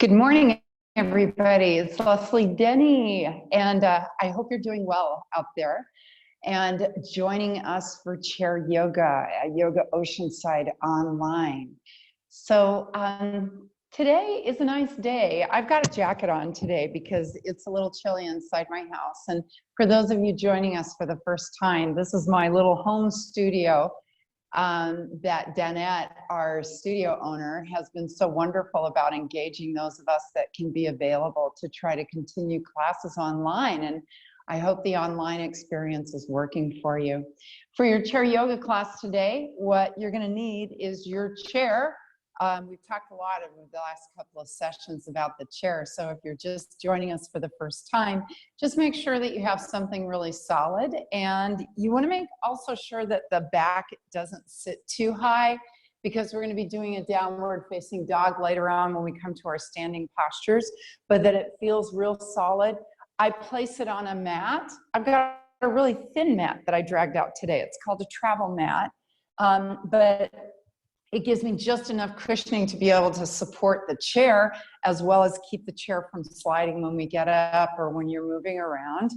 Good morning, everybody. It's Leslie Denny, and I hope you're doing well out there. And joining us for Chair Yoga at Yoga Oceanside Online. So today is a nice day. I've got a jacket on today because it's a little chilly inside my house. And for those of you joining us for the first time, this is my little home studio that Danette, our studio owner, has been so wonderful about engaging those of us that can be available to try to continue classes online. And I hope the online experience is working for you. For your chair yoga class today, what you're going to need is your chair. We've talked a lot over the last couple of sessions about the chair. So if you're just joining us for the first time, just make sure that you have something really solid. And you want to make also sure that the back doesn't sit too high, because we're going to be doing a downward facing dog later on when we come to our standing postures, but that it feels real solid. I place it on a mat. I've got a really thin mat that I dragged out today. It's called a travel mat, but it gives me just enough cushioning to be able to support the chair, as well as keep the chair from sliding when we get up or when you're moving around.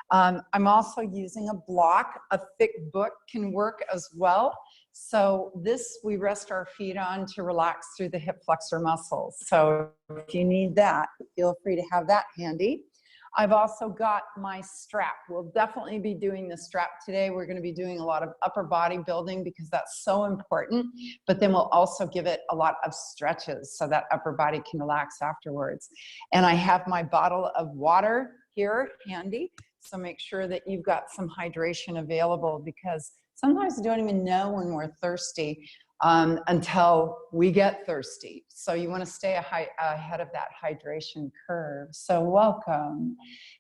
I'm also using a block. A thick book can work as well. So this we rest our feet on to relax through the hip flexor muscles. So if you need that, feel free to have that handy. I've also got my strap. We'll definitely be doing the strap today. We're going to be doing a lot of upper body building because that's so important, but then we'll also give it a lot of stretches so that upper body can relax afterwards. And I have my bottle of water here handy, so make sure that you've got some hydration available, because sometimes we don't even know when we're thirsty until we get thirsty. So you want to stay ahead of that hydration curve. So welcome.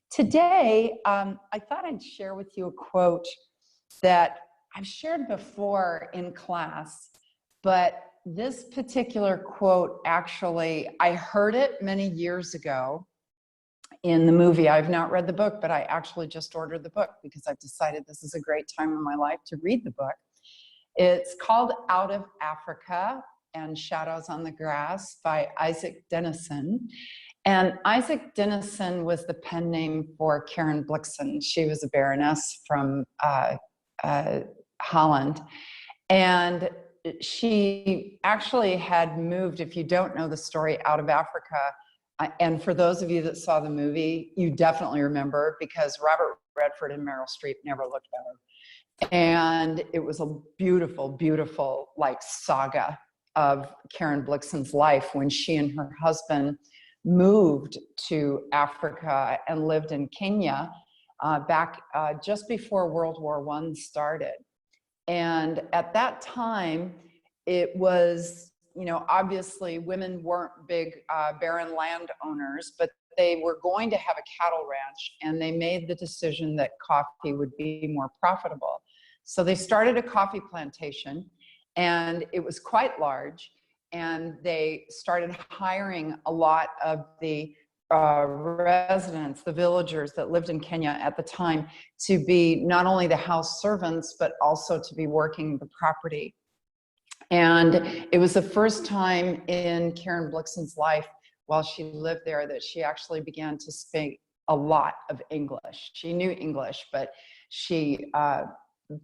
Today, I thought I'd share with you a quote that I've shared before in class, but this particular quote, actually, I heard it many years ago in the movie. I've not read the book, but I actually just ordered the book because I've decided this is a great time in my life to read the book. It's called Out of Africa and Shadows on the Grass by Isak Dinesen. And Isak Dinesen was the pen name for Karen Blixen. She was a baroness from Holland. And she actually had moved, if you don't know the story, out of Africa. And for those of you that saw the movie, you definitely remember, because Robert Redford and Meryl Streep never looked better. And it was a beautiful, beautiful saga of Karen Blixen's life when she and her husband moved to Africa and lived in Kenya back just before World War I started. And at that time, it was, obviously women weren't big barren landowners, but they were going to have a cattle ranch, and they made the decision that coffee would be more profitable. So they started a coffee plantation, and it was quite large, and they started hiring a lot of the residents, the villagers that lived in Kenya at the time, to be not only the house servants, but also to be working the property. And it was the first time in Karen Blixen's life while she lived there that she actually began to speak a lot of English. She knew English, but she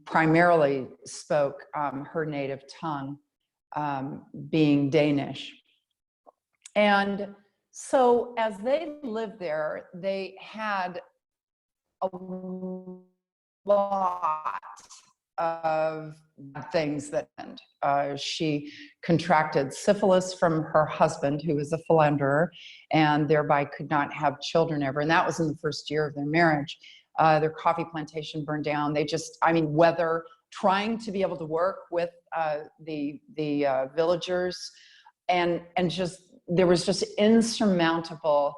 primarily spoke her native tongue, being Danish. And so as they lived there, they had a lot of things that happened. She contracted syphilis from her husband, who was a philanderer, and thereby could not have children ever. And that was in the first year of their marriage. Their coffee plantation burned down. They just, weather, trying to be able to work with the villagers, and just, there was just insurmountable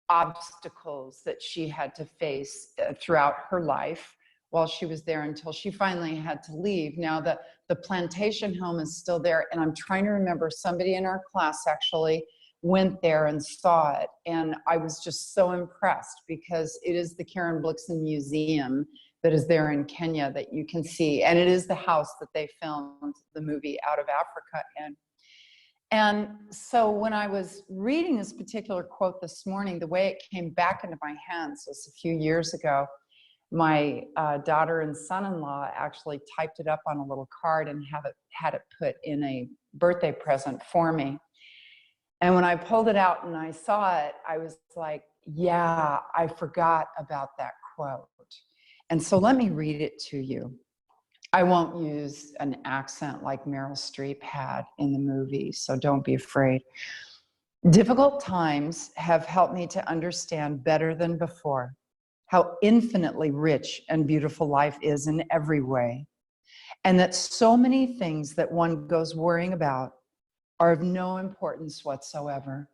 obstacles that she had to face throughout her life while she was there, until she finally had to leave. Now the plantation home is still there, and I'm trying to remember, somebody in our class actually went there and saw it, and I was just so impressed, because it is the Karen Blixen Museum that is there in Kenya that you can see, and it is the house that they filmed the movie Out of Africa in. And so when I was reading this particular quote this morning, the way it came back into my hands was a few years ago. My daughter and son-in-law actually typed it up on a little card and had it put in a birthday present for me. And when I pulled it out and I saw it, I was like, yeah, I forgot about that quote. And so let me read it to you. I won't use an accent like Meryl Streep had in the movie, so don't be afraid. Difficult times have helped me to understand better than before how infinitely rich and beautiful life is in every way, and that so many things that one goes worrying about are of no importance whatsoever.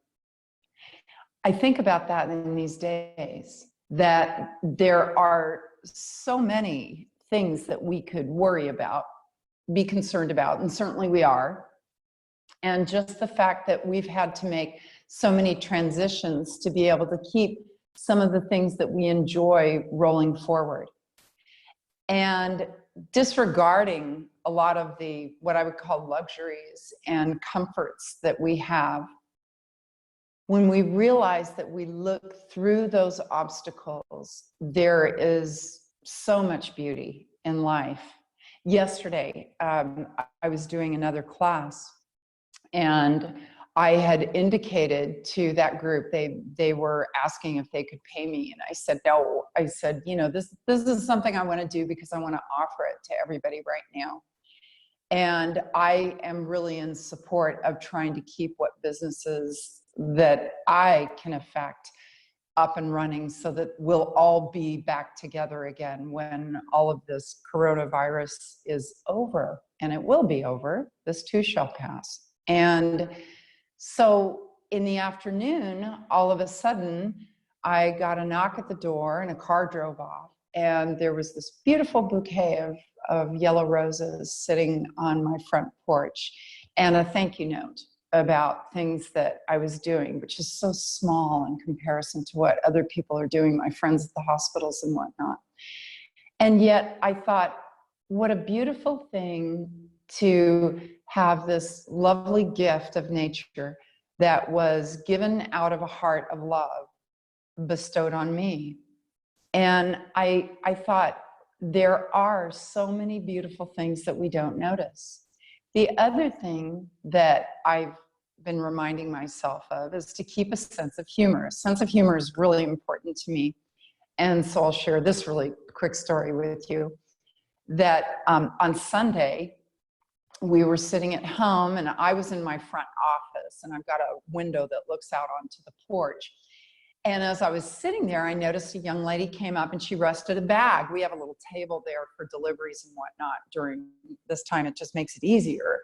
I think about that in these days, that there are so many things that we could worry about, be concerned about, and certainly we are. And just the fact that we've had to make so many transitions to be able to keep some of the things that we enjoy rolling forward. And disregarding a lot of the, what I would call luxuries and comforts that we have, when we realize that we look through those obstacles, there is so much beauty in life. Yesterday, I was doing another class, and I had indicated to that group, they were asking if they could pay me, and I said no. I said, you know, this is something I want to do because I want to offer it to everybody right now. And I am really in support of trying to keep what businesses that I can affect up and running so that we'll all be back together again when all of this coronavirus is over. And it will be over. This too shall pass. And so in the afternoon, all of a sudden, I got a knock at the door and a car drove off. And there was this beautiful bouquet of yellow roses sitting on my front porch and a thank you note about things that I was doing, which is so small in comparison to what other people are doing, my friends at the hospitals and whatnot. And yet I thought, what a beautiful thing to have this lovely gift of nature that was given out of a heart of love bestowed on me. And I thought, there are so many beautiful things that we don't notice. The other thing that I've been reminding myself of is to keep a sense of humor. A sense of humor is really important to me. And so I'll share this really quick story with you, that on Sunday, we were sitting at home and I was in my front office, and I've got a window that looks out onto the porch. And as I was sitting there, I noticed a young lady came up and she rested a bag. We have a little table there for deliveries and whatnot during this time. It just makes it easier.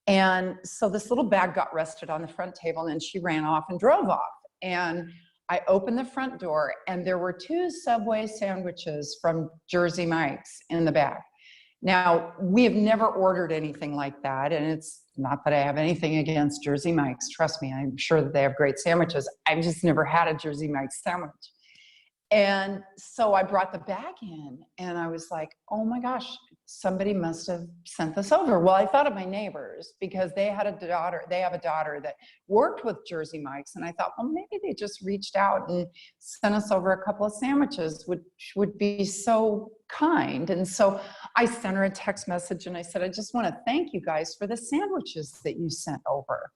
And so this little bag got rested on the front table, and then she ran off and drove off. And I opened the front door, and there were 2 Subway sandwiches from Jersey Mike's in the bag. Now, we have never ordered anything like that, and it's not that I have anything against Jersey Mike's. Trust me, I'm sure that they have great sandwiches. I've just never had a Jersey Mike's sandwich. And so I brought the bag in, and I was like, oh my gosh, somebody must have sent this over. Well, I thought of my neighbors because they have a daughter that worked with Jersey Mike's, and I thought, well, maybe they just reached out and sent us over a couple of sandwiches, which would be so kind. And so I sent her a text message and I said, I just want to thank you guys for the sandwiches that you sent over.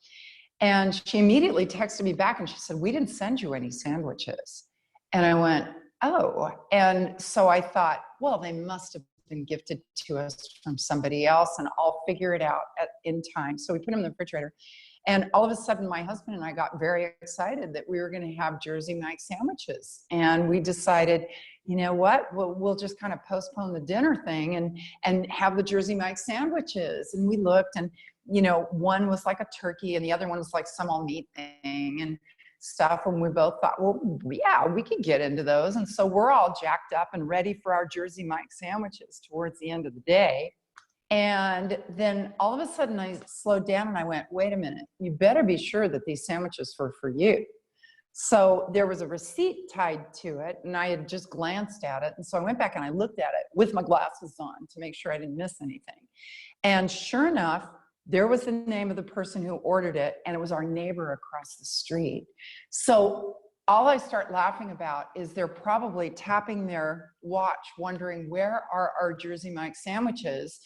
And she immediately texted me back and she said, we didn't send you any sandwiches. And I went, oh. And so I thought, well, they must have been gifted to us from somebody else, and I'll figure it out in time. So we put them in the refrigerator. And all of a sudden, my husband and I got very excited that we were going to have Jersey Mike's sandwiches. And we decided, you know what, we'll just kind of postpone the dinner thing and have the Jersey Mike's sandwiches. And we looked, and, you know, one was like a turkey and the other one was like some all meat thing and stuff. And we both thought, well, yeah, we could get into those. And so we're all jacked up and ready for our Jersey Mike's sandwiches towards the end of the day. And then all of a sudden I slowed down and I went, wait a minute, you better be sure that these sandwiches were for you. So there was a receipt tied to it, and I had just glanced at it. And so I went back and I looked at it with my glasses on to make sure I didn't miss anything. And sure enough, there was the name of the person who ordered it, and it was our neighbor across the street. So all I start laughing about is they're probably tapping their watch, wondering where are our Jersey Mike's sandwiches.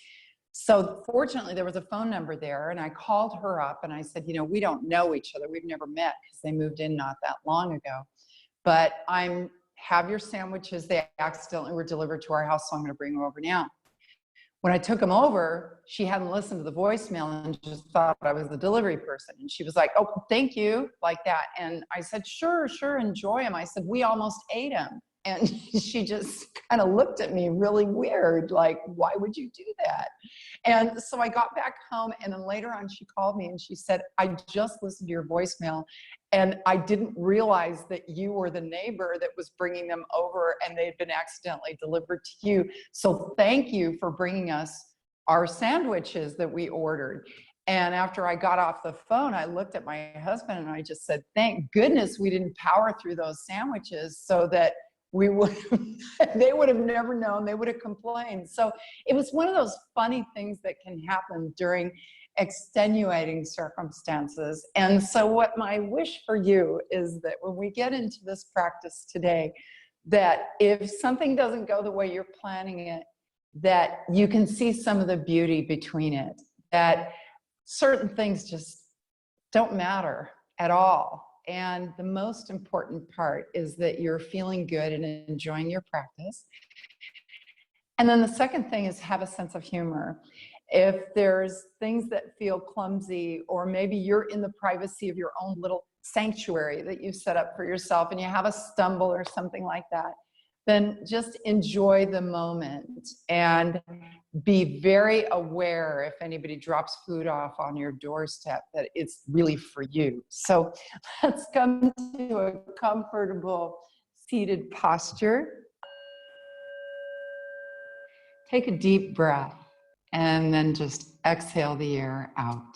So fortunately, there was a phone number there, and I called her up and I said, you know, we don't know each other. We've never met because they moved in not that long ago. But have your sandwiches. They accidentally were delivered to our house, so I'm going to bring them over now. When I took them over, she hadn't listened to the voicemail and just thought I was the delivery person. And she was like, oh, thank you, like that. And I said, sure, enjoy them. I said, we almost ate them. And she just kind of looked at me really weird, like, why would you do that? And so I got back home, and then later on she called me and she said, I just listened to your voicemail and I didn't realize that you were the neighbor that was bringing them over and they'd been accidentally delivered to you. So thank you for bringing us our sandwiches that we ordered. And after I got off the phone, I looked at my husband and I just said, thank goodness we didn't power through those sandwiches so that they would have never known, they would have complained. So it was one of those funny things that can happen during extenuating circumstances. And so what my wish for you is that when we get into this practice today, that if something doesn't go the way you're planning it, that you can see some of the beauty between it, that certain things just don't matter at all. And the most important part is that you're feeling good and enjoying your practice. And then the second thing is have a sense of humor. If there's things that feel clumsy, or maybe you're in the privacy of your own little sanctuary that you've set up for yourself and you have a stumble or something like that, then just enjoy the moment and be very aware if anybody drops food off on your doorstep that it's really for you. So let's come to a comfortable seated posture. Take a deep breath and then just exhale the air out.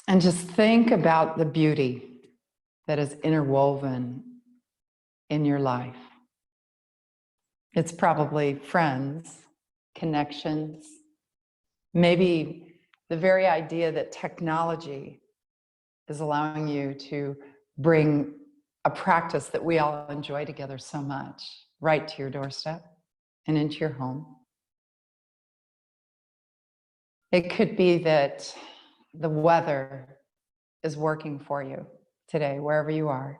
And just think about the beauty that is interwoven in your life. It's probably friends, connections, maybe the very idea that technology is allowing you to bring a practice that we all enjoy together so much right to your doorstep and into your home. It could be that the weather is working for you today, wherever you are.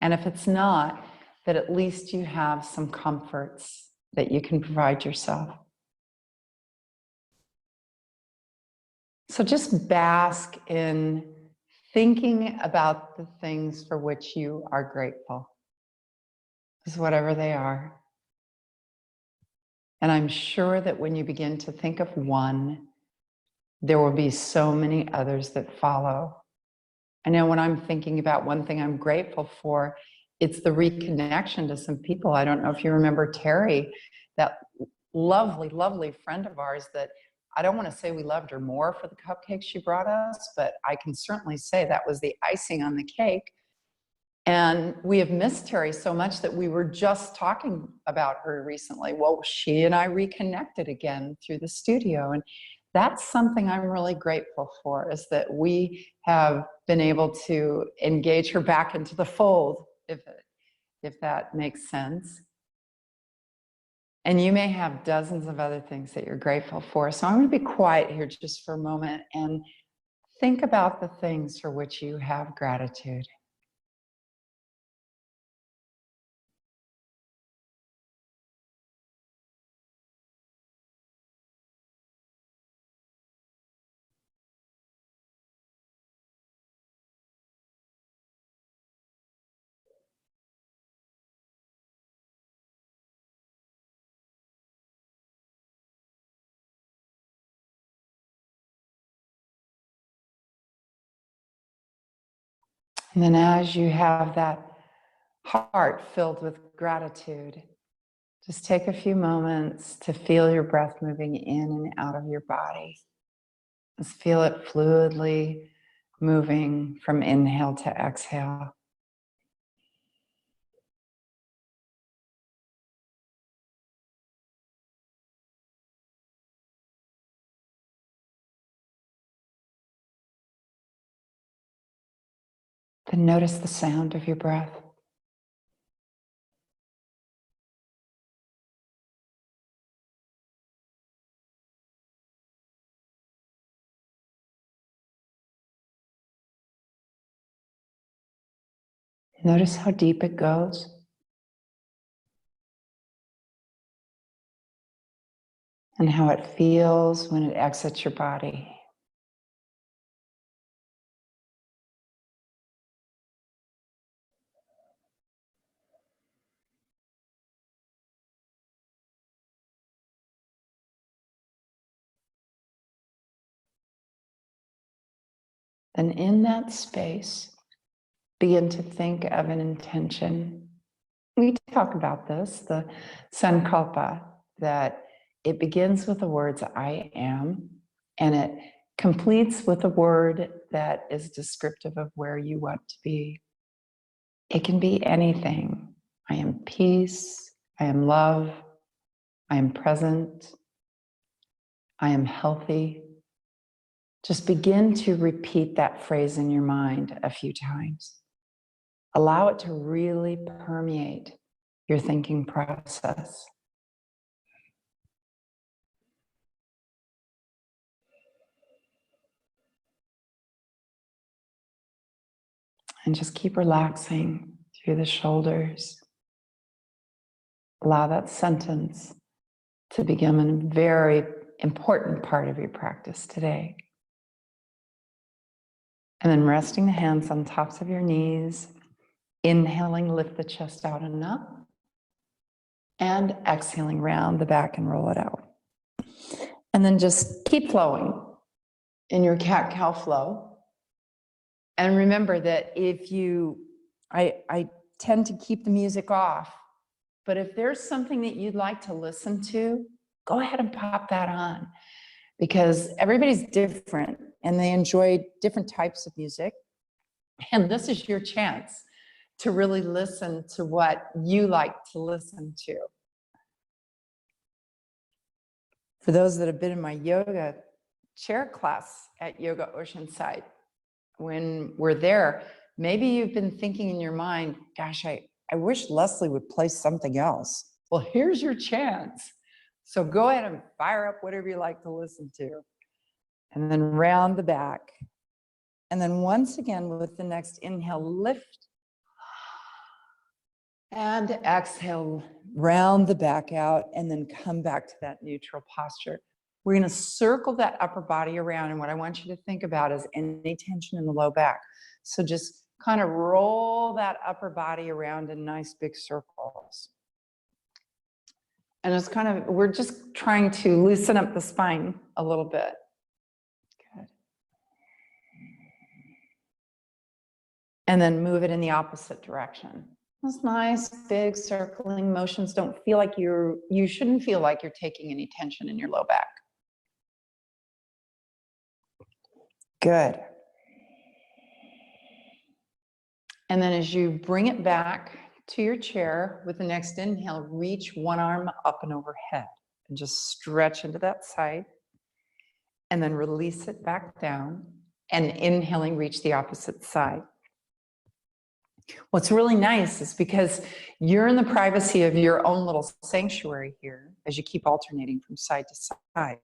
And if it's not, that at least you have some comforts that you can provide yourself. So just bask in thinking about the things for which you are grateful, just whatever they are. And I'm sure that when you begin to think of one, there will be so many others that follow. I know when I'm thinking about one thing I'm grateful for, it's the reconnection to some people. I don't know if you remember Terry, that lovely, lovely friend of ours that I don't want to say we loved her more for the cupcakes she brought us, but I can certainly say that was the icing on the cake. And we have missed Terry so much that we were just talking about her recently. Well, she and I reconnected again through the studio. And that's something I'm really grateful for, is that we have been able to engage her back into the fold, if that makes sense. And you may have dozens of other things that you're grateful for. So I'm going to be quiet here just for a moment and think about the things for which you have gratitude. And then as you have that heart filled with gratitude, just take a few moments to feel your breath moving in and out of your body. Just feel it fluidly moving from inhale to exhale. Then notice the sound of your breath. Notice how deep it goes. And how it feels when it exits your body. And in that space, begin to think of an intention. We talk about this, the Sankalpa, that it begins with the words I am, and it completes with a word that is descriptive of where you want to be. It can be anything. I am peace, I am love, I am present, I am healthy. Just begin to repeat that phrase in your mind a few times. Allow it to really permeate your thinking process. And just keep relaxing through the shoulders. Allow that sentence to become a very important part of your practice today. And then resting the hands on tops of your knees, inhaling, lift the chest out and up, and exhaling, round the back and roll it out. And then just keep flowing in your cat-cow flow. And remember that if you, I tend to keep the music off, but if there's something that you'd like to listen to, go ahead and pop that on, because everybody's different and they enjoy different types of music. And this is your chance to really listen to what you like to listen to. For those that have been in my yoga chair class at Yoga Oceanside, when we're there, maybe you've been thinking in your mind, gosh, I wish Leslie would play something else. Well, here's your chance. So go ahead and fire up whatever you like to listen to. And then round the back. And then once again, with the next inhale, lift. And exhale, round the back out, and then come back to that neutral posture. We're going to circle that upper body around, and what I want you to think about is any tension in the low back. So just kind of roll that upper body around in nice big circles. And it's kind of, we're just trying to loosen up the spine a little bit. Good. And then move it in the opposite direction. Those nice big circling motions don't feel like you shouldn't feel like you're taking any tension in your low back. Good. And then as you bring it back to your chair with the next inhale, reach one arm up and overhead and just stretch into that side, and then release it back down, and inhaling, reach the opposite side. What's really nice is because you're in the privacy of your own little sanctuary here as you keep alternating from side to side.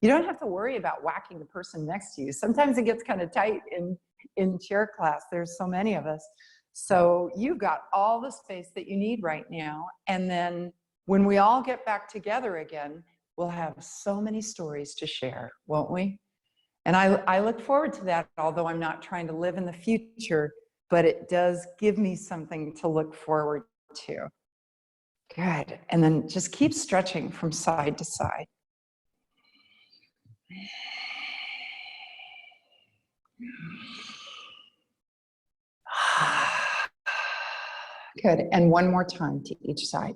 You don't have to worry about whacking the person next to you. Sometimes it gets kind of tight in chair class. There's so many of us. So you've got all the space that you need right now. And then when we all get back together again, we'll have so many stories to share, won't we? And I look forward to that, although I'm not trying to live in the future, but it does give me something to look forward to. Good. And then just keep stretching from side to side. Good. And one more time to each side.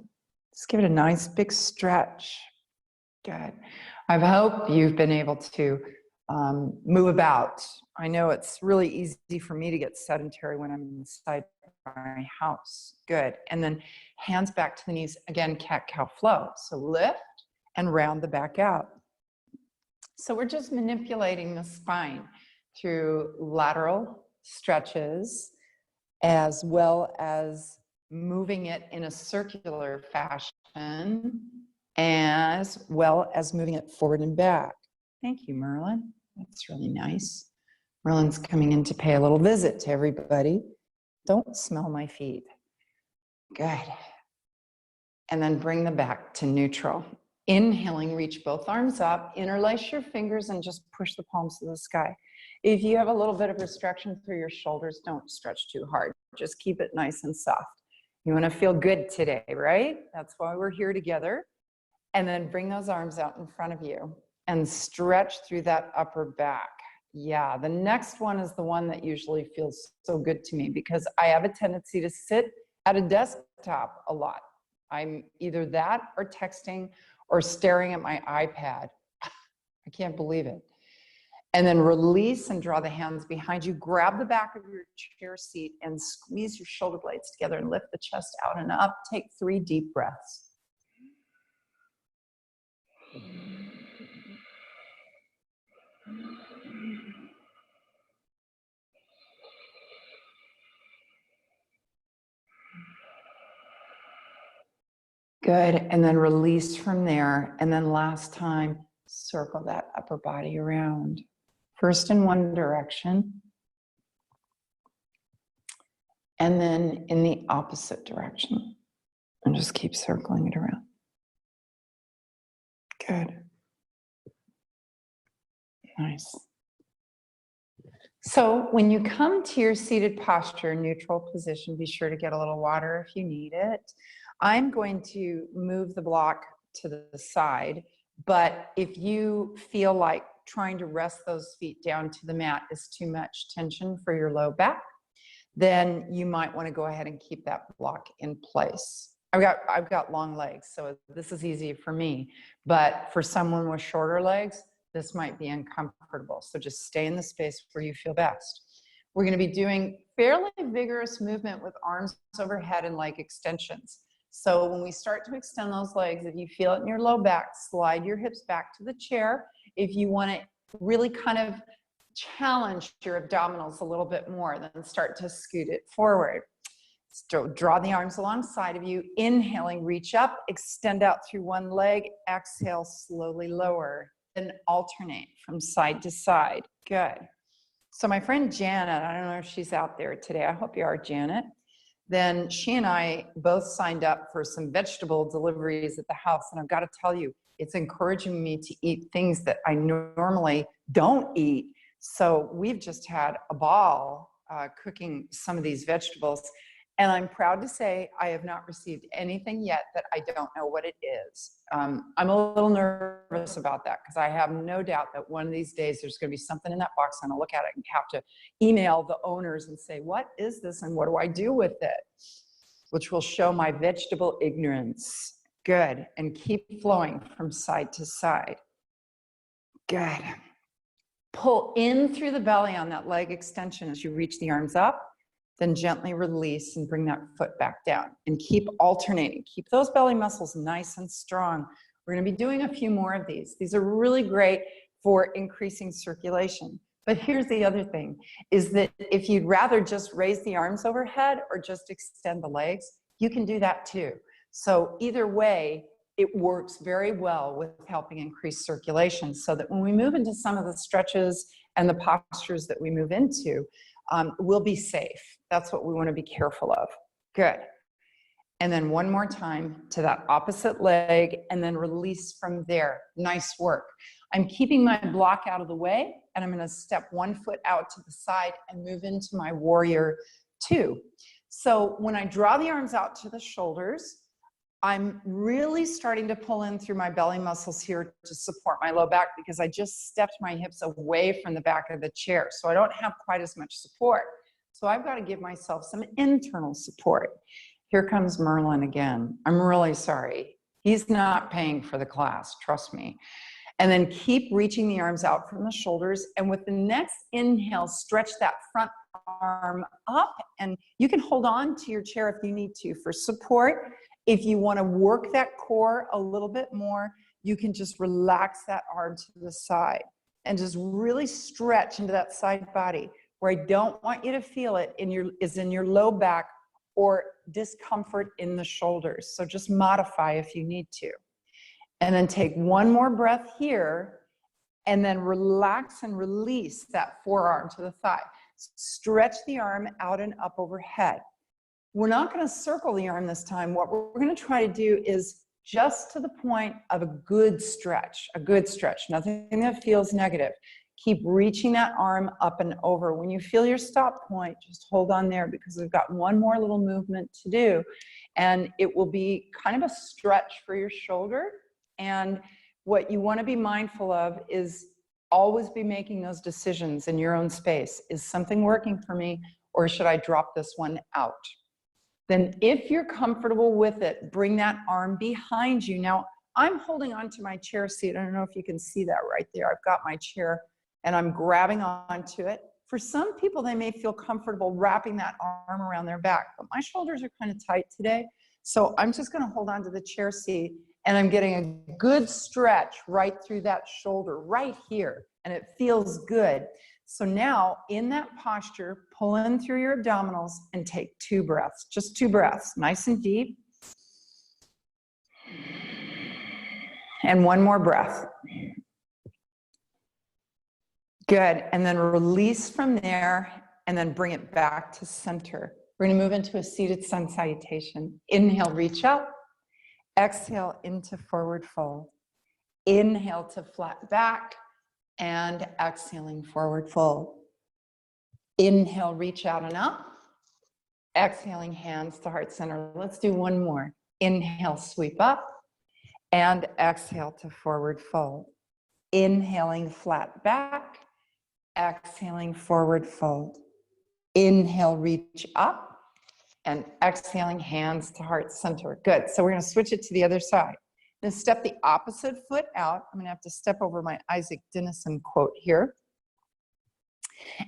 Just give it a nice big stretch. Good. I hope you've been able to move about. I know it's really easy for me to get sedentary when I'm inside my house. Good. And then hands back to the knees. Again, cat-cow flow. So lift and round the back out. So we're just manipulating the spine through lateral stretches as well as moving it in a circular fashion, as well as moving it forward and back. Thank you, Merlin. That's really nice. Merlin's coming in to pay a little visit to everybody. Don't smell my feet. Good. And then bring the back to neutral. Inhaling, reach both arms up, interlace your fingers, and just push the palms to the sky. If you have a little bit of restriction through your shoulders, don't stretch too hard. Just keep it nice and soft. You want to feel good today, right? That's why we're here together. And then bring those arms out in front of you and stretch through that upper back. Yeah, the next one is the one that usually feels so good to me because I have a tendency to sit at a desktop a lot. I'm either that or texting or staring at my iPad. I can't believe it. And then release and draw the hands behind you. Grab the back of your chair seat and squeeze your shoulder blades together and lift the chest out and up. Take 3 deep breaths. Good, and then release from there. And then last time, circle that upper body around. First in one direction, and then in the opposite direction. And just keep circling it around. Good. Nice. So when you come to your seated posture, neutral position, be sure to get a little water if you need it. I'm going to move the block to the side, but if you feel like trying to rest those feet down to the mat is too much tension for your low back, then you might want to go ahead and keep that block in place. I've got long legs, so this is easy for me, but for someone with shorter legs, this might be uncomfortable. So just stay in the space where you feel best. We're going to be doing fairly vigorous movement with arms overhead and leg extensions. So when we start to extend those legs, if you feel it in your low back, slide your hips back to the chair. If you want to really kind of challenge your abdominals a little bit more, then start to scoot it forward. So draw the arms alongside of you. Inhaling, reach up, extend out through one leg. Exhale, slowly lower. Then alternate from side to side. Good. So my friend Janet, I don't know if she's out there today. I hope you are, Janet. Then she and I both signed up for some vegetable deliveries at the house. And I've got to tell you, it's encouraging me to eat things that I normally don't eat. So we've just had a ball cooking some of these vegetables. And I'm proud to say I have not received anything yet that I don't know what it is. I'm a little nervous about that because I have no doubt that one of these days there's going to be something in that box and I'll look at it and have to email the owners and say, what is this and what do I do with it? Which will show my vegetable ignorance. Good. And keep flowing from side to side. Good. Pull in through the belly on that leg extension as you reach the arms up. Then gently release and bring that foot back down and keep alternating. Keep those belly muscles nice and strong. We're going to be doing a few more of these. These are really great for increasing circulation. But here's the other thing, is that if you'd rather just raise the arms overhead or just extend the legs, you can do that too. So either way, it works very well with helping increase circulation so that when we move into some of the stretches and the postures that we move into, we'll be safe. That's what we want to be careful of. Good. And then one more time to that opposite leg and then release from there. Nice work. I'm keeping my block out of the way and I'm going to step one foot out to the side and move into my warrior 2. So when I draw the arms out to the shoulders, I'm really starting to pull in through my belly muscles here to support my low back because I just stepped my hips away from the back of the chair. So I don't have quite as much support. So I've got to give myself some internal support. Here comes Merlin again. I'm really sorry. He's not paying for the class, trust me. And then keep reaching the arms out from the shoulders. And with the next inhale, stretch that front arm up. And you can hold on to your chair if you need to for support. If you want to work that core a little bit more, you can just relax that arm to the side and just really stretch into that side body. Where I don't want you to feel it is in your low back or discomfort in the shoulders. So just modify if you need to. And then take one more breath here, and then relax and release that forearm to the thigh. Stretch the arm out and up overhead. We're not going to circle the arm this time. What we're going to try to do is just to the point of a good stretch, nothing that feels negative. Keep reaching that arm up and over. When you feel your stop point, just hold on there, because we've got one more little movement to do, and it will be kind of a stretch for your shoulder. And what you want to be mindful of is always be making those decisions in your own space. Is something working for me, or should I drop this one out? Then if you're comfortable with it, bring that arm behind you. Now, I'm holding onto my chair seat. I don't know if you can see that right there. I've got my chair and I'm grabbing onto it. For some people, they may feel comfortable wrapping that arm around their back, but my shoulders are kind of tight today. So I'm just going to hold on to the chair seat, and I'm getting a good stretch right through that shoulder right here, and it feels good. So now in that posture, pull in through your abdominals and take 2 breaths, just 2 breaths, nice and deep. And one more breath. Good, and then release from there, and then bring it back to center. We're gonna move into a seated sun salutation. Inhale, reach up. Exhale into forward fold. Inhale to flat back, and exhaling forward fold. Inhale, reach out and up. Exhaling, hands to heart center. Let's do one more. Inhale, sweep up, and exhale to forward fold. Inhaling, flat back. Exhaling, forward fold. Inhale, reach up, and exhaling, hands to heart center. Good. So we're going to switch it to the other side. Then step the opposite foot out. I'm going to have to step over my Isaac Dinesen quote here.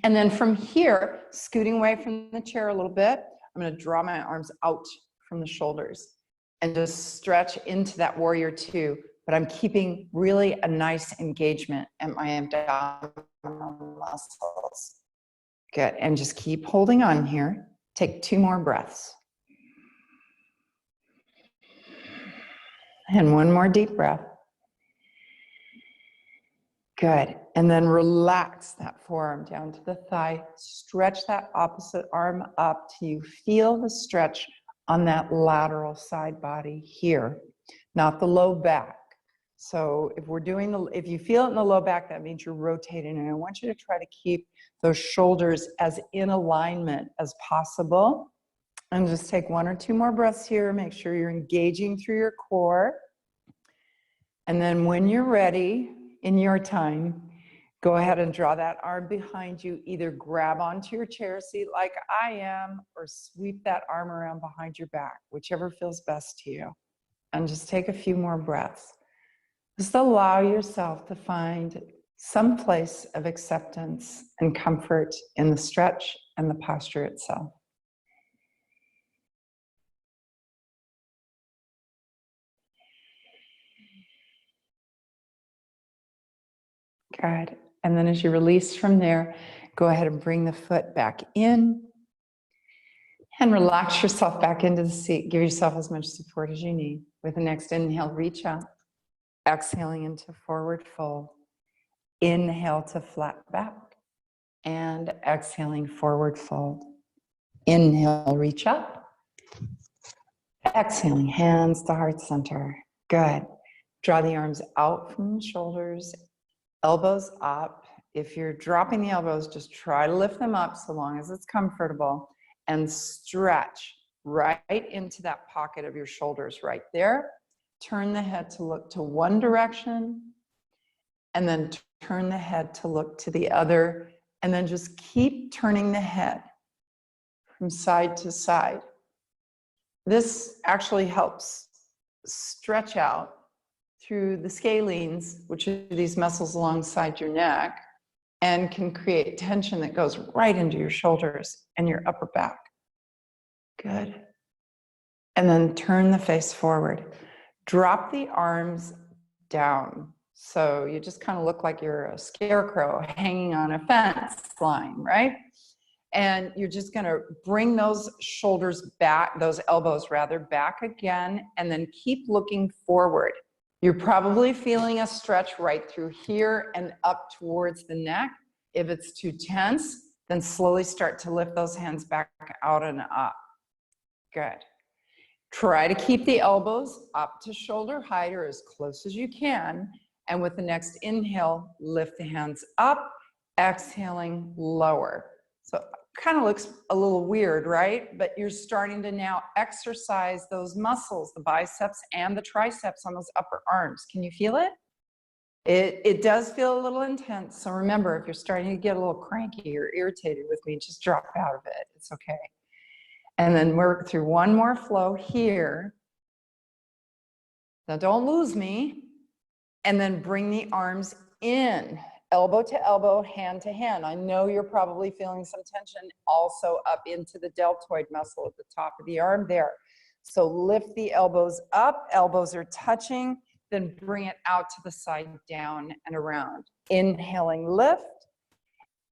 And then from here, scooting away from the chair a little bit, I'm going to draw my arms out from the shoulders and just stretch into that warrior 2. But I'm keeping really a nice engagement at my abdominal muscles. Good, and just keep holding on here. Take 2 more breaths. And one more deep breath. Good, and then relax that forearm down to the thigh. Stretch that opposite arm up till you feel the stretch on that lateral side body here, not the low back. So if you feel it in the low back, that means you're rotating. And I want you to try to keep those shoulders as in alignment as possible. And just take 1 or 2 more breaths here. Make sure you're engaging through your core. And then when you're ready, in your time, go ahead and draw that arm behind you. Either grab onto your chair seat like I am, or sweep that arm around behind your back, whichever feels best to you. And just take a few more breaths. Just allow yourself to find some place of acceptance and comfort in the stretch and the posture itself. Good. And then as you release from there, go ahead and bring the foot back in and relax yourself back into the seat. Give yourself as much support as you need. With the next inhale, reach up. Exhaling into forward fold. Inhale to flat back, and exhaling forward fold. Inhale, reach up. Exhaling, hands to heart center. Good. Draw the arms out from the shoulders, elbows up. If you're dropping the elbows, just try to lift them up so long as it's comfortable, and stretch right into that pocket of your shoulders right there. Turn the head to look to one direction, and then turn the head to look to the other, and then just keep turning the head from side to side. This actually helps stretch out through the scalenes, which are these muscles alongside your neck, and can create tension that goes right into your shoulders and your upper back. Good. And then turn the face forward. Drop the arms down. So you just kind of look like you're a scarecrow hanging on a fence line, right? And you're just gonna bring those shoulders back, those elbows rather, back again, and then keep looking forward. You're probably feeling a stretch right through here and up towards the neck. If it's too tense, then slowly start to lift those hands back out and up. Good. Try to keep the elbows up to shoulder height or as close as you can. And with the next inhale, lift the hands up, exhaling, lower. So kind of looks a little weird, right? But you're starting to now exercise those muscles, the biceps and the triceps on those upper arms. Can you feel it? It does feel a little intense. So remember, if you're starting to get a little cranky or irritated with me, just drop out of it. It's okay. And then work through one more flow here. Now don't lose me. And then bring the arms in, elbow to elbow, hand to hand. I know you're probably feeling some tension also up into the deltoid muscle at the top of the arm there. So lift the elbows up, elbows are touching, then bring it out to the side, down and around. Inhaling, lift,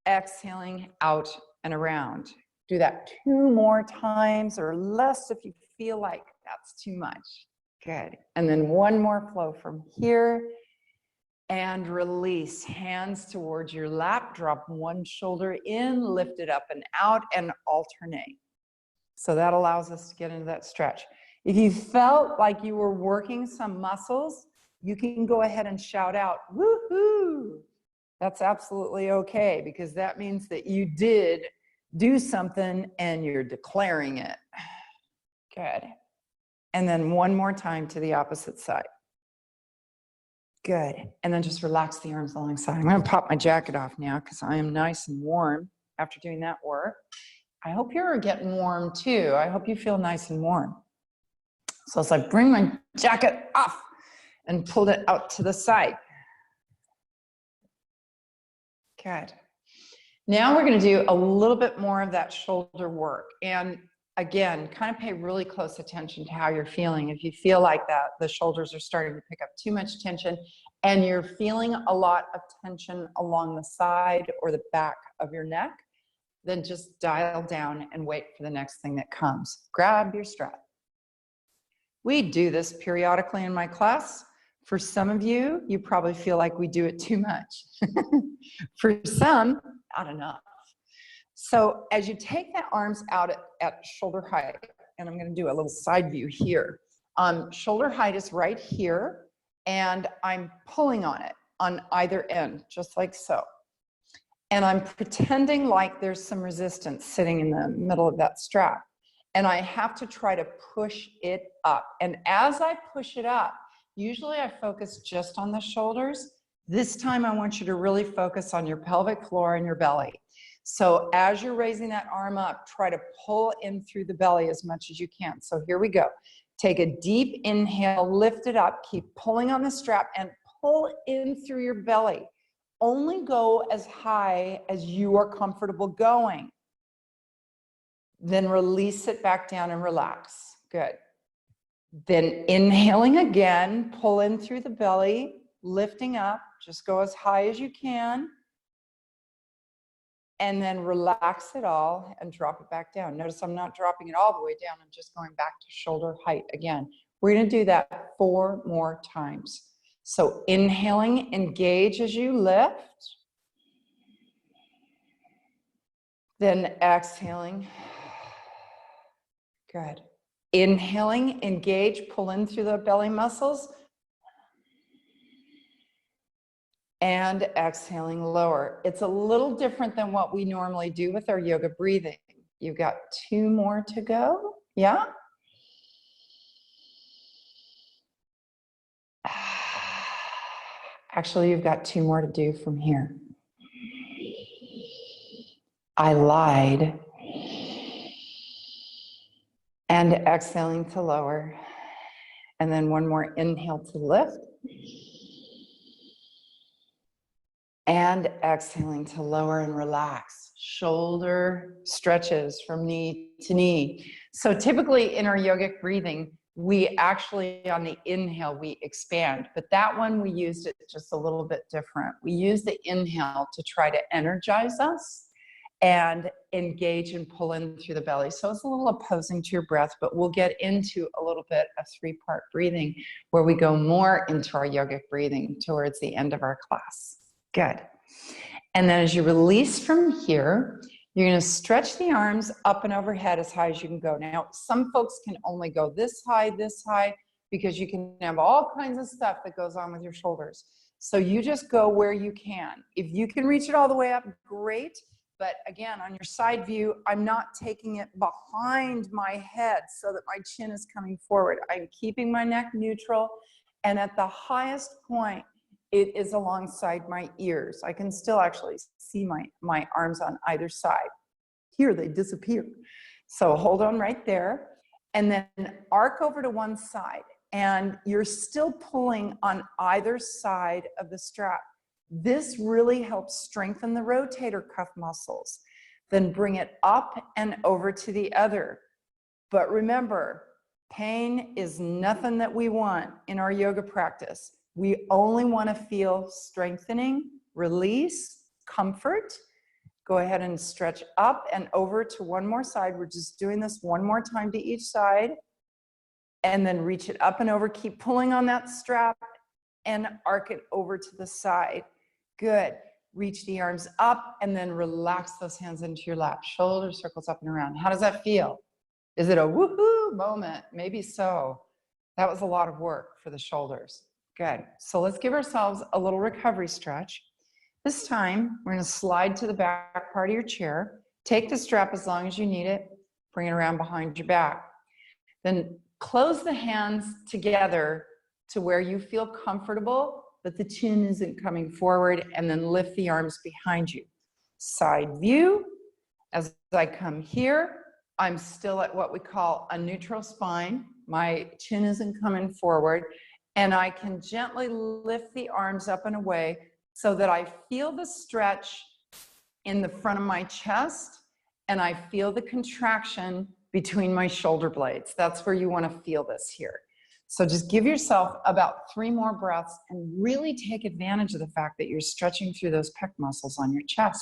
exhaling, out and around. Do that 2 more times or less if you feel like that's too much. Good. And then one more flow from here. And release, hands towards your lap, drop one shoulder in, lift it up and out, and alternate. So that allows us to get into that stretch. If you felt like you were working some muscles, you can go ahead and shout out, woohoo! That's absolutely okay, because that means that you did do something and you're declaring it. Good. And then one more time to the opposite side. Good. And then just relax the arms alongside. I'm going to pop my jacket off now because I am nice and warm after doing that work. I hope you're getting warm too. I hope you feel nice and warm. So as I bring my jacket off and pulled it out to the side. Good. Now we're going to do a little bit more of that shoulder work. And again, kind of pay really close attention to how you're feeling. If you feel like that, the shoulders are starting to pick up too much tension and you're feeling a lot of tension along the side or the back of your neck, then just dial down and wait for the next thing that comes. Grab your strap. We do this periodically in my class. For some of you, you probably feel like we do it too much. For some, not enough. So as you take the arms out at shoulder height, and I'm going to do a little side view here. Shoulder height is right here, and I'm pulling on it on either end, just like so. And I'm pretending like there's some resistance sitting in the middle of that strap. And I have to try to push it up. And as I push it up, usually I focus just on the shoulders. This time I want you to really focus on your pelvic floor and your belly. So as you're raising that arm up, try to pull in through the belly as much as you can. So here we go. Take a deep inhale, lift it up, keep pulling on the strap and pull in through your belly. Only go as high as you are comfortable going. Then release it back down and relax. Good. Then inhaling again, pull in through the belly, lifting up, just go as high as you can. And then relax it all and drop it back down. Notice I'm not dropping it all the way down. I'm just going back to shoulder height again. We're going to do that 4 more times. So inhaling, engage as you lift. Then exhaling. Good. Inhaling, engage, pull in through the belly muscles. And exhaling, lower. It's a little different than what we normally do with our yoga breathing. You've got 2 more to go. Yeah? Actually, you've got 2 more to do from here. I lied. And exhaling to lower. And then 1 more inhale to lift. And exhaling to lower and relax. Shoulder stretches from knee to knee. So typically in our yogic breathing, we actually, on the inhale, we expand. But that one, we used it just a little bit different. We used the inhale to try to energize us. and engage and pull in through the belly. So it's a little opposing to your breath, but we'll get into a little bit of 3-part breathing where we go more into our yogic breathing towards the end of our class. Good. And then as you release from here, you're going to stretch the arms up and overhead as high as you can go. Now, some folks can only go this high, because you can have all kinds of stuff that goes on with your shoulders. So you just go where you can. If you can reach it all the way up, great. But again, on your side view, I'm not taking it behind my head so that my chin is coming forward. I'm keeping my neck neutral. And at the highest point, it is alongside my ears. I can still actually see my arms on either side. Here, they disappear. So hold on right there. And then arc over to one side. And you're still pulling on either side of the strap. This really helps strengthen the rotator cuff muscles. Then bring it up and over to the other. But remember, pain is nothing that we want in our yoga practice. We only want to feel strengthening, release, comfort. Go ahead and stretch up and over to one more side. We're just doing this one more time to each side. And then reach it up and over. Keep pulling on that strap and arc it over to the side. Good. Reach the arms up and then relax those hands into your lap. Shoulder circles up and around. How does that feel? Is it a woohoo moment? Maybe so. That was a lot of work for the shoulders. Good. So let's give ourselves a little recovery stretch. This time, we're going to slide to the back part of your chair. Take the strap as long as you need it. Bring it around behind your back. Then close the hands together to where you feel comfortable, but the chin isn't coming forward, and then lift the arms behind you. Side view. As I come here, I'm still at what we call a neutral spine. My chin isn't coming forward, and I can gently lift the arms up and away so that I feel the stretch in the front of my chest, and I feel the contraction between my shoulder blades. That's where you want to feel this here. So just give yourself about 3 more breaths and really take advantage of the fact that you're stretching through those pec muscles on your chest.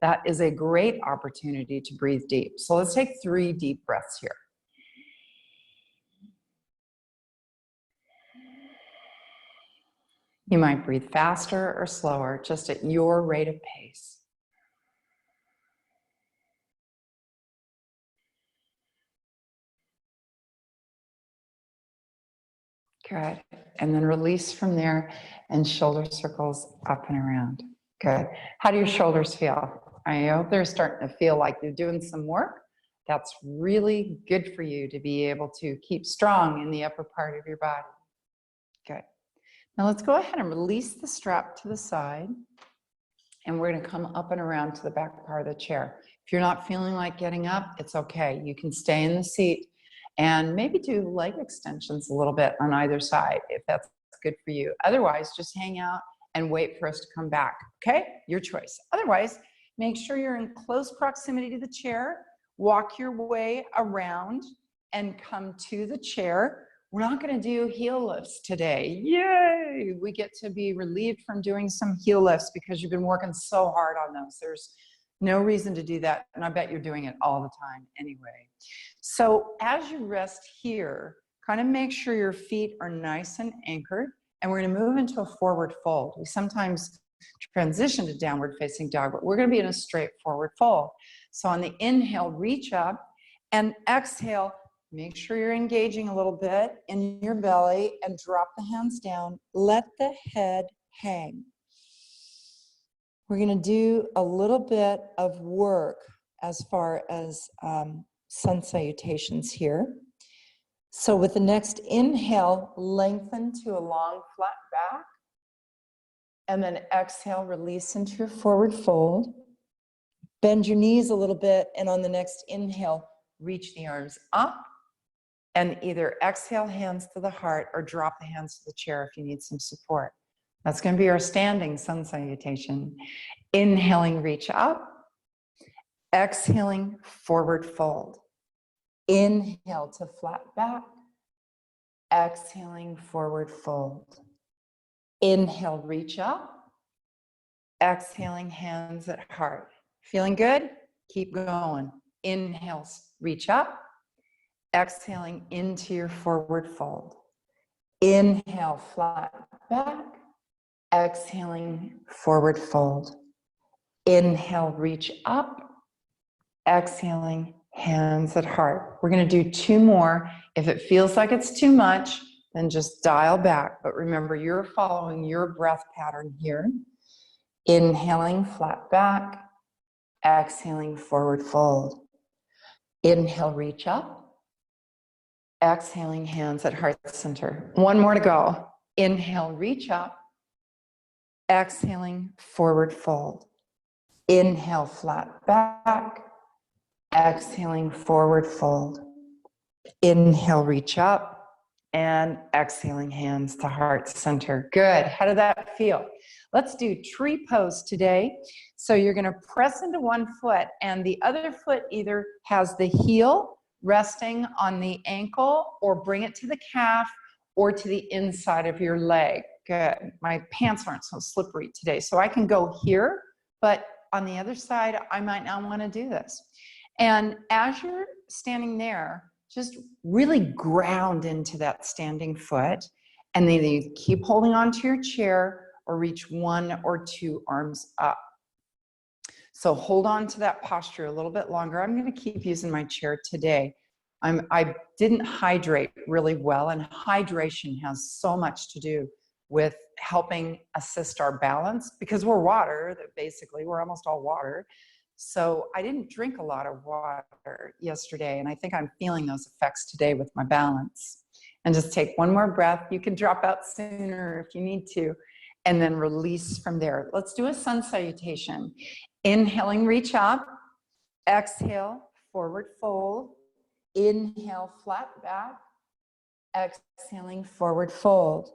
That is a great opportunity to breathe deep. So let's take 3 deep breaths here. You might breathe faster or slower, just at your rate of pace. Good. And then release from there and shoulder circles up and around. Good. How do your shoulders feel? I hope they're starting to feel like you're doing some work. That's really good for you to be able to keep strong in the upper part of your body. Good. Now let's go ahead and release the strap to the side. And we're going to come up and around to the back part of the chair. If you're not feeling like getting up, it's okay. You can stay in the seat and maybe do leg extensions a little bit on either side if that's good for you. Otherwise, just hang out and wait for us to come back, okay? Your choice. Otherwise, make sure you're in close proximity to the chair, walk your way around and come to the chair. We're not going to do heel lifts today. Yay! We get to be relieved from doing some heel lifts because you've been working so hard on those. There's no reason to do that, and I bet you're doing it all the time anyway. So as you rest here, kind of make sure your feet are nice and anchored, and we're going to move into a forward fold. We sometimes transition to downward facing dog, but we're going to be in a straight forward fold. So on the inhale, reach up, and exhale, make sure you're engaging a little bit in your belly and drop the hands down. Let the head hang. We're going to do a little bit of work as far as sun salutations here. So with the next inhale, lengthen to a long flat back. And then exhale, release into your forward fold. Bend your knees a little bit, and on the next inhale, reach the arms up. And either exhale, hands to the heart, or drop the hands to the chair if you need some support. That's going to be our standing sun salutation. Inhaling, reach up. Exhaling, forward fold. Inhale to flat back. Exhaling, forward fold. Inhale, reach up. Exhaling, hands at heart. Feeling good? Keep going. Inhale, reach up. Exhaling into your forward fold. Inhale, flat back. Exhaling, forward fold. Inhale, reach up. Exhaling, hands at heart. We're going to do 2 more. If it feels like it's too much, then just dial back. But remember, you're following your breath pattern here. Inhaling, flat back. Exhaling, forward fold. Inhale, reach up. Exhaling, hands at heart center. 1 more to go. Inhale, reach up. Exhaling, forward fold. Inhale, flat back. Exhaling, forward fold. Inhale, reach up. And exhaling, hands to heart center. Good. How did that feel? Let's do tree pose today. So you're going to press into one foot, and the other foot either has the heel resting on the ankle, or bring it to the calf, or to the inside of your leg. Good. My pants aren't so slippery today, so I can go here, but on the other side, I might not want to do this. And as you're standing there, just really ground into that standing foot, and then you keep holding onto your chair or reach 1 or 2 arms up. So hold on to that posture a little bit longer. I'm going to keep using my chair today. I didn't hydrate really well, and hydration has so much to do with helping assist our balance, because we're water, basically, we're almost all water. So I didn't drink a lot of water yesterday, and I think I'm feeling those effects today with my balance. And just take 1 more breath. You can drop out sooner if you need to, and then release from there. Let's do a sun salutation. Inhaling, reach up. Exhale, forward fold. Inhale, flat back. Exhaling, forward fold.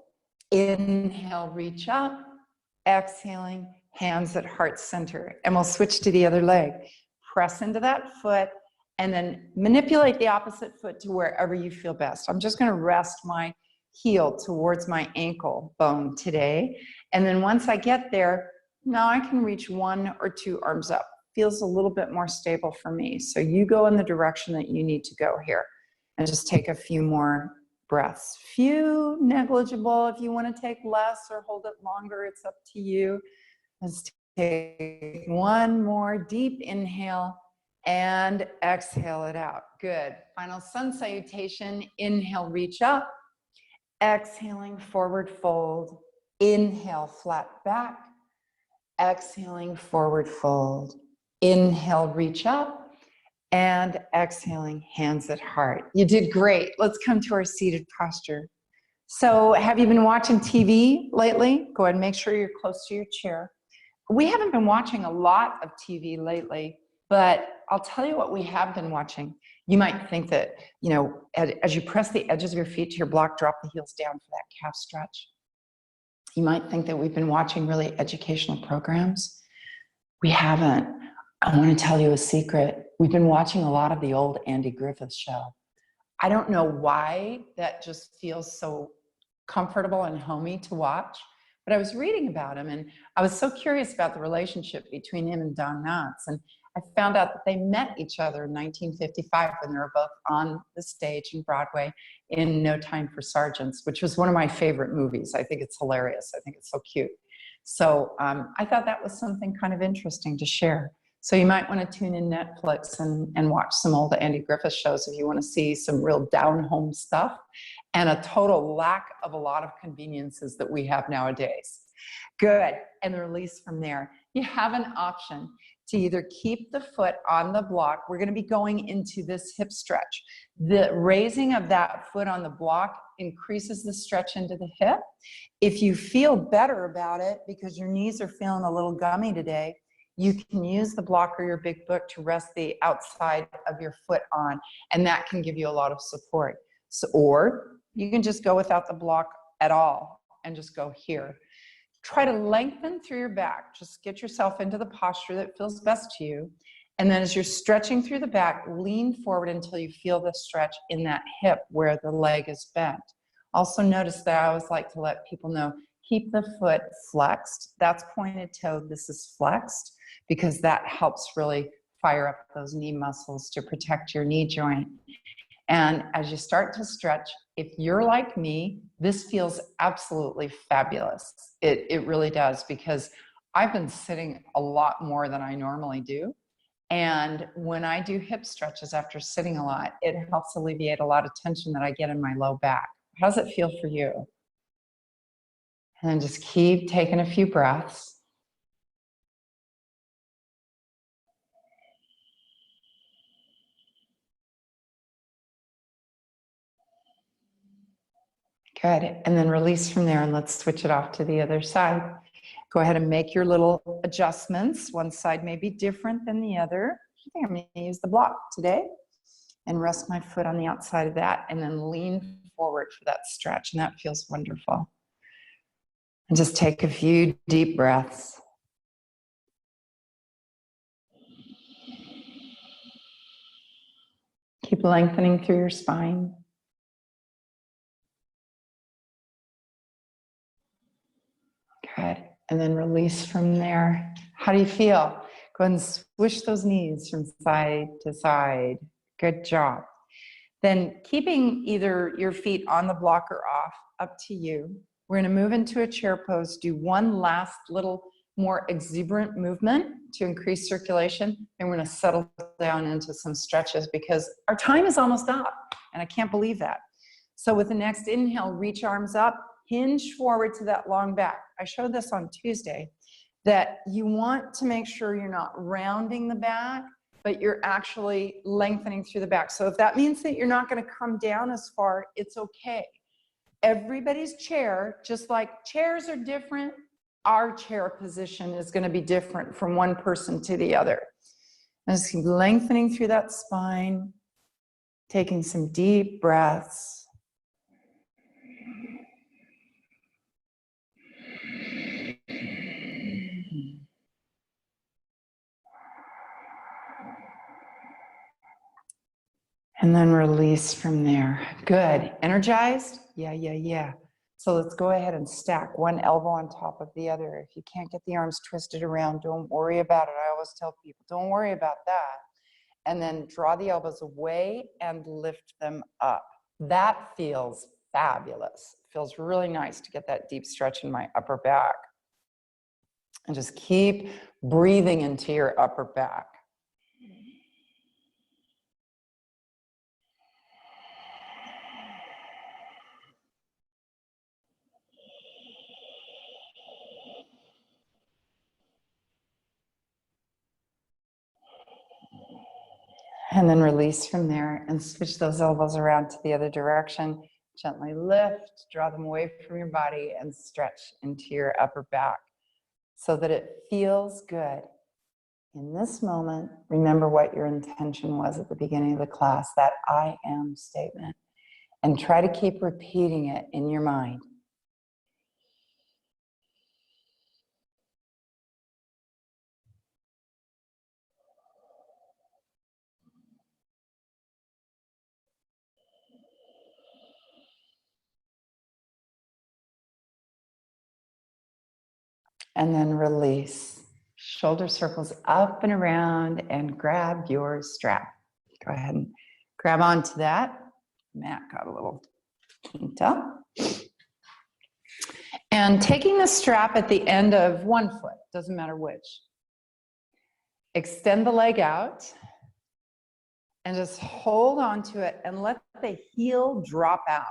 Inhale, reach up. Exhaling, hands at heart center. And we'll switch to the other leg. Press into that foot, and then manipulate the opposite foot to wherever you feel best. I'm just going to rest my heel towards my ankle bone today. And then once I get there, now I can reach 1 or 2 arms up. Feels a little bit more stable for me. So you go in the direction that you need to go here. And just take a few more breaths. Few, negligible. If you want to take less or hold it longer, it's up to you. Let's take 1 more deep inhale and exhale it out. Good. Final sun salutation. Inhale, reach up. Exhaling, forward fold. Inhale, flat back. Exhaling, forward fold. Inhale, reach up. And exhaling, hands at heart. You did great. Let's come to our seated posture. So have you been watching TV lately? Go ahead and make sure you're close to your chair. We haven't been watching a lot of TV lately, but I'll tell you what we have been watching. You might think that, you know, as you press the edges of your feet to your block, drop the heels down for that calf stretch. You might think that we've been watching really educational programs. We haven't. I want to tell you a secret. We've been watching a lot of the old Andy Griffith Show. I don't know why that just feels so comfortable and homey to watch, but I was reading about him, and I was so curious about the relationship between him and Don Knotts. And I found out that they met each other in 1955 when they were both on the stage in Broadway in No Time for Sergeants, which was one of my favorite movies. I think it's hilarious. I think it's so cute. So I thought that was something kind of interesting to share. So you might want to tune in Netflix and watch some old Andy Griffith shows if you want to see some real down-home stuff and a total lack of a lot of conveniences that we have nowadays. Good. And the release from there. You have an option to either keep the foot on the block. We're going to be going into this hip stretch. The raising of that foot on the block increases the stretch into the hip. If you feel better about it because your knees are feeling a little gummy today, you can use the block or your big book to rest the outside of your foot on, and that can give you a lot of support. So, or you can just go without the block at all and just go here. Try to lengthen through your back. Just get yourself into the posture that feels best to you. And then as you're stretching through the back, lean forward until you feel the stretch in that hip where the leg is bent. Also notice that I always like to let people know, keep the foot flexed. That's pointed toe, this is flexed, because that helps really fire up those knee muscles to protect your knee joint. And as you start to stretch, if you're like me, this feels absolutely fabulous. It really does, because I've been sitting a lot more than I normally do. And when I do hip stretches after sitting a lot, it helps alleviate a lot of tension that I get in my low back. How does it feel for you? And then just keep taking a few breaths. Good. And then release from there, and let's switch it off to the other side. Go ahead and make your little adjustments. One side may be different than the other. I think I'm going to use the block today and rest my foot on the outside of that, and then lean forward for that stretch. And that feels wonderful. And just take a few deep breaths. Keep lengthening through your spine. Good. And then release from there. How do you feel? Go ahead and swish those knees from side to side. Good job. Then keeping either your feet on the block or off, up to you. We're going to move into a chair pose, do one last little more exuberant movement to increase circulation, and we're going to settle down into some stretches because our time is almost up, and I can't believe that. So with the next inhale, reach arms up, hinge forward to that long back. I showed this on Tuesday, that you want to make sure you're not rounding the back, but you're actually lengthening through the back. So if that means that you're not going to come down as far, it's okay. Everybody's chair, just like chairs are different, our chair position is going to be different from one person to the other. And just keep lengthening through that spine, taking some deep breaths. And then release from there. Good. Energized? Yeah. So let's go ahead and stack one elbow on top of the other. If you can't get the arms twisted around, don't worry about it. I always tell people, don't worry about that. And then draw the elbows away and lift them up. That feels fabulous. It feels really nice to get that deep stretch in my upper back. And just keep breathing into your upper back. And then release from there and switch those elbows around to the other direction. Gently lift, draw them away from your body, and stretch into your upper back so that it feels good. In this moment, remember what your intention was at the beginning of the class, that I am statement, and try to keep repeating it in your mind. And then release. Shoulder circles up and around, and grab your strap. Go ahead and grab onto that. Matt got a little kinked up. And taking the strap at the end of one foot, doesn't matter which. Extend the leg out and just hold on to it and let the heel drop out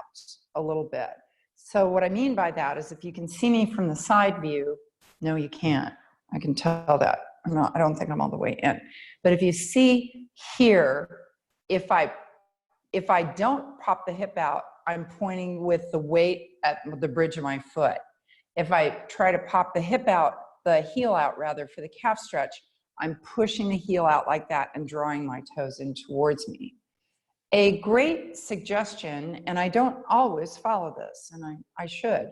a little bit. So what I mean by that is if you can see me from the side view, no, you can't. I can tell that. I don't think I'm all the way in. But if you see here, if I don't pop the hip out, I'm pointing with the weight at the bridge of my foot. If I try to pop the hip out, the heel out rather, for the calf stretch, I'm pushing the heel out like that and drawing my toes in towards me. A great suggestion, and I don't always follow this, and I should,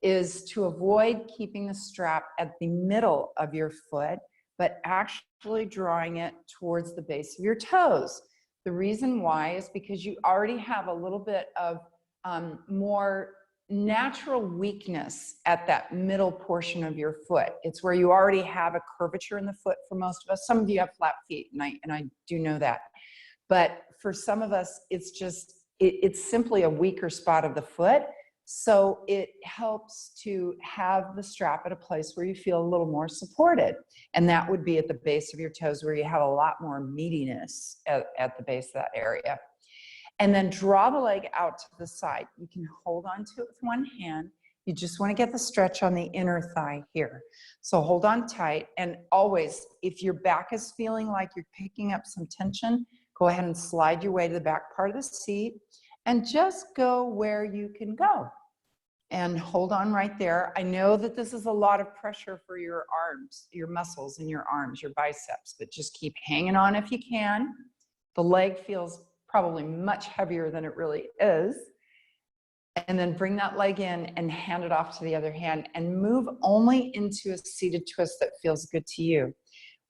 is to avoid keeping the strap at the middle of your foot, but actually drawing it towards the base of your toes. The reason why is because you already have a little bit of more natural weakness at that middle portion of your foot. It's where you already have a curvature in the foot for most of us. Some of you have flat feet, and I do know that. But for some of us, it's just, it's simply a weaker spot of the foot. So it helps to have the strap at a place where you feel a little more supported. And that would be at the base of your toes, where you have a lot more meatiness at the base of that area. And then draw the leg out to the side. You can hold on to it with one hand. You just want to get the stretch on the inner thigh here. So hold on tight. And always, if your back is feeling like you're picking up some tension, go ahead and slide your way to the back part of the seat and just go where you can go. And hold on right there. I know that this is a lot of pressure for your arms, your muscles in your arms, your biceps, but just keep hanging on if you can. The leg feels probably much heavier than it really is. And then bring that leg in and hand it off to the other hand and move only into a seated twist that feels good to you.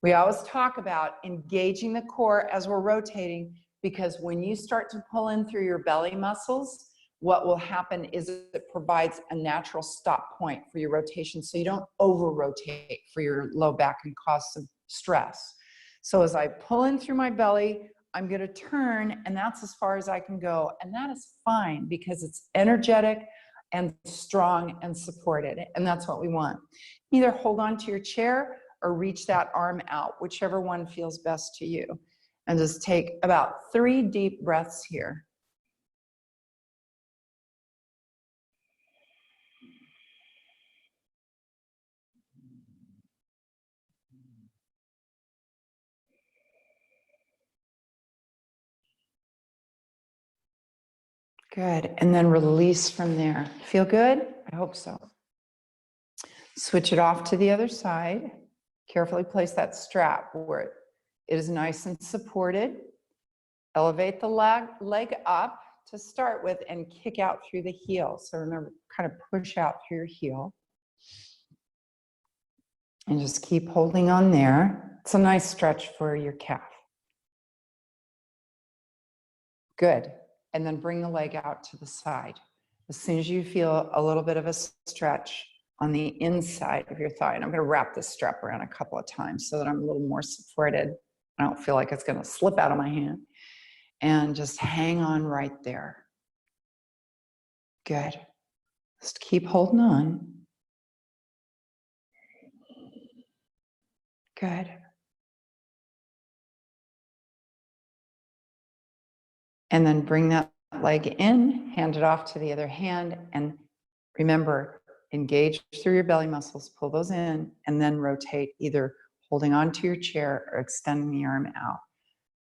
We always talk about engaging the core as we're rotating, because when you start to pull in through your belly muscles, what will happen is it provides a natural stop point for your rotation, so you don't over rotate for your low back and cause some stress. So as I pull in through my belly, I'm going to turn, and that's as far as I can go. And that is fine, because it's energetic and strong and supported. And that's what we want. Either hold on to your chair or reach that arm out, whichever one feels best to you. And just take about 3 deep breaths here. Good. And then release from there. Feel good? I hope so. Switch it off to the other side. Carefully place that strap where it is nice and supported. Elevate the leg up to start with and kick out through the heel. So remember, kind of push out through your heel. And just keep holding on there. It's a nice stretch for your calf. Good. And then bring the leg out to the side. As soon as you feel a little bit of a stretch on the inside of your thigh, and I'm going to wrap this strap around a couple of times so that I'm a little more supported. I don't feel like it's going to slip out of my hand. And just hang on right there. Good. Just keep holding on. Good. And then bring that leg in, hand it off to the other hand, and remember, engage through your belly muscles, pull those in, and then rotate, either holding on to your chair or extending the arm out,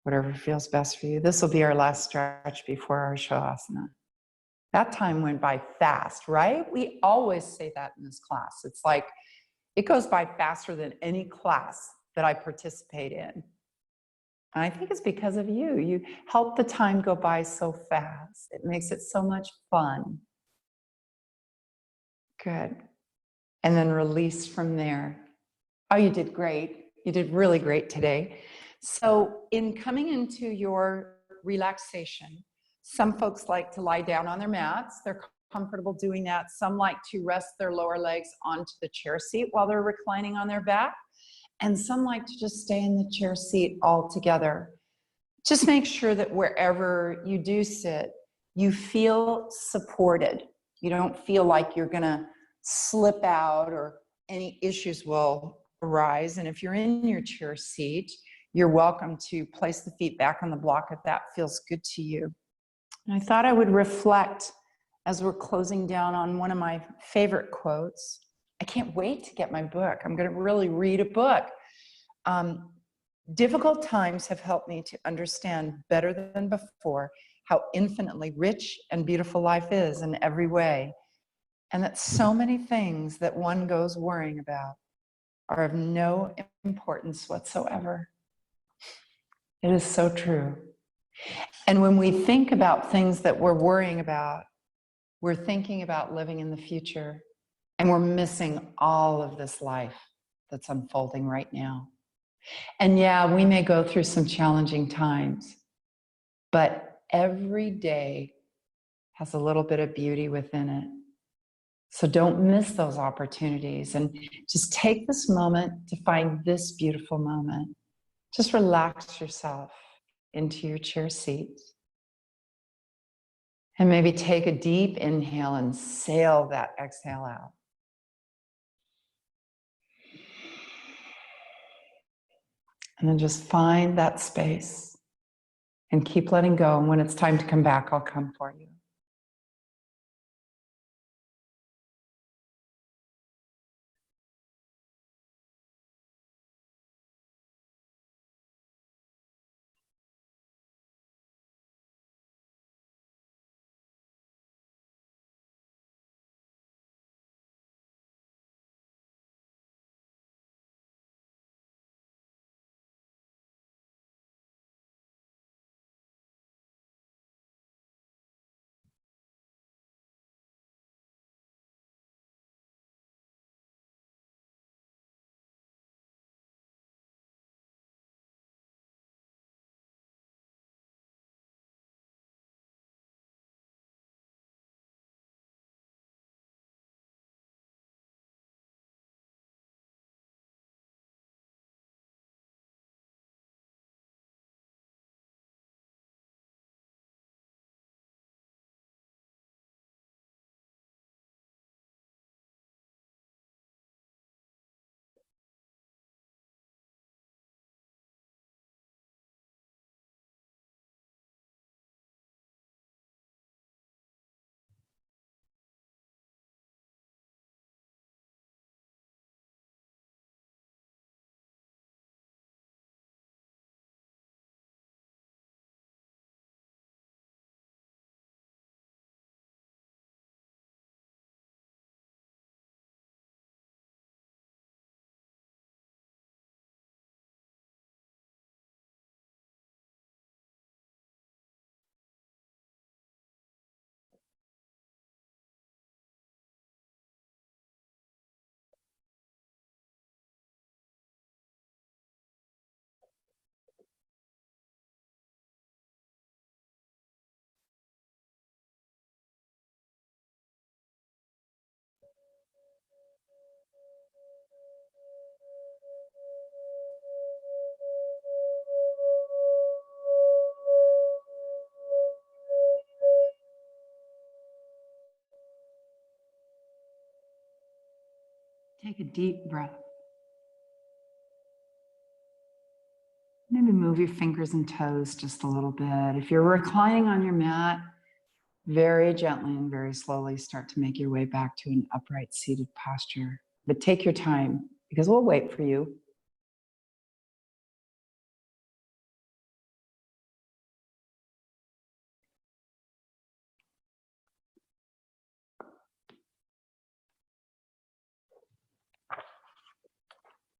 whatever feels best for you. This will be our last stretch before our Shavasana. That time went by fast, right? We always say that in this class. It's like, it goes by faster than any class that I participate in. And I think it's because of you. You help the time go by so fast. It makes it so much fun. Good. And then release from there. Oh, you did great. You did really great today. So in coming into your relaxation, some folks like to lie down on their mats. They're comfortable doing that. Some like to rest their lower legs onto the chair seat while they're reclining on their back. And some like to just stay in the chair seat altogether. Just make sure that wherever you do sit, you feel supported. You don't feel like you're going to slip out or any issues will arise. And if you're in your chair seat, you're welcome to place the feet back on the block if that feels good to you. And I thought I would reflect as we're closing down on one of my favorite quotes. I can't wait to get my book. I'm going to really read a book. Difficult times have helped me to understand better than before how infinitely rich and beautiful life is in every way, and that so many things that one goes worrying about are of no importance whatsoever. It is so true. And when we think about things that we're worrying about, we're thinking about living in the future, and we're missing all of this life that's unfolding right now. And yeah, we may go through some challenging times, but every day has a little bit of beauty within it. So don't miss those opportunities, and just take this moment to find this beautiful moment. Just relax yourself into your chair seat. And maybe take a deep inhale and sail that exhale out. And then just find that space and keep letting go. And when it's time to come back, I'll come for you. Take a deep breath. Maybe move your fingers and toes just a little bit. If you're reclining on your mat, very gently and very slowly start to make your way back to an upright seated posture. But take your time, because we'll wait for you.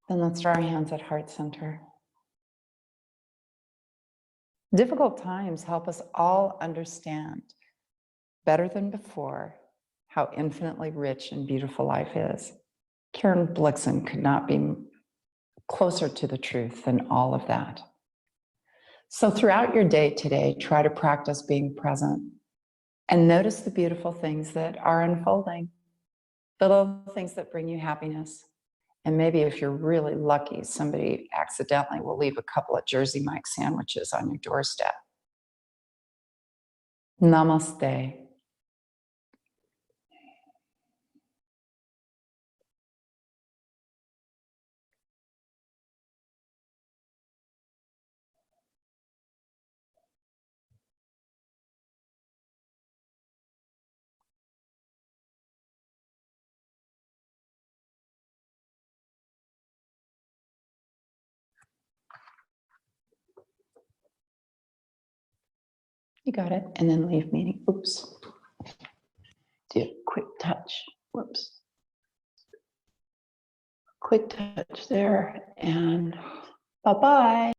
Then let's draw our hands at heart center. Difficult times help us all understand better than before how infinitely rich and beautiful life is. Karen Blixen could not be closer to the truth than all of that. So throughout your day today, try to practice being present and notice the beautiful things that are unfolding, the little things that bring you happiness. And maybe if you're really lucky, somebody accidentally will leave a couple of Jersey Mike sandwiches on your doorstep. Namaste. You got it. And then leave meeting. Oops. Do a quick touch. Whoops. Quick touch there. And bye-bye.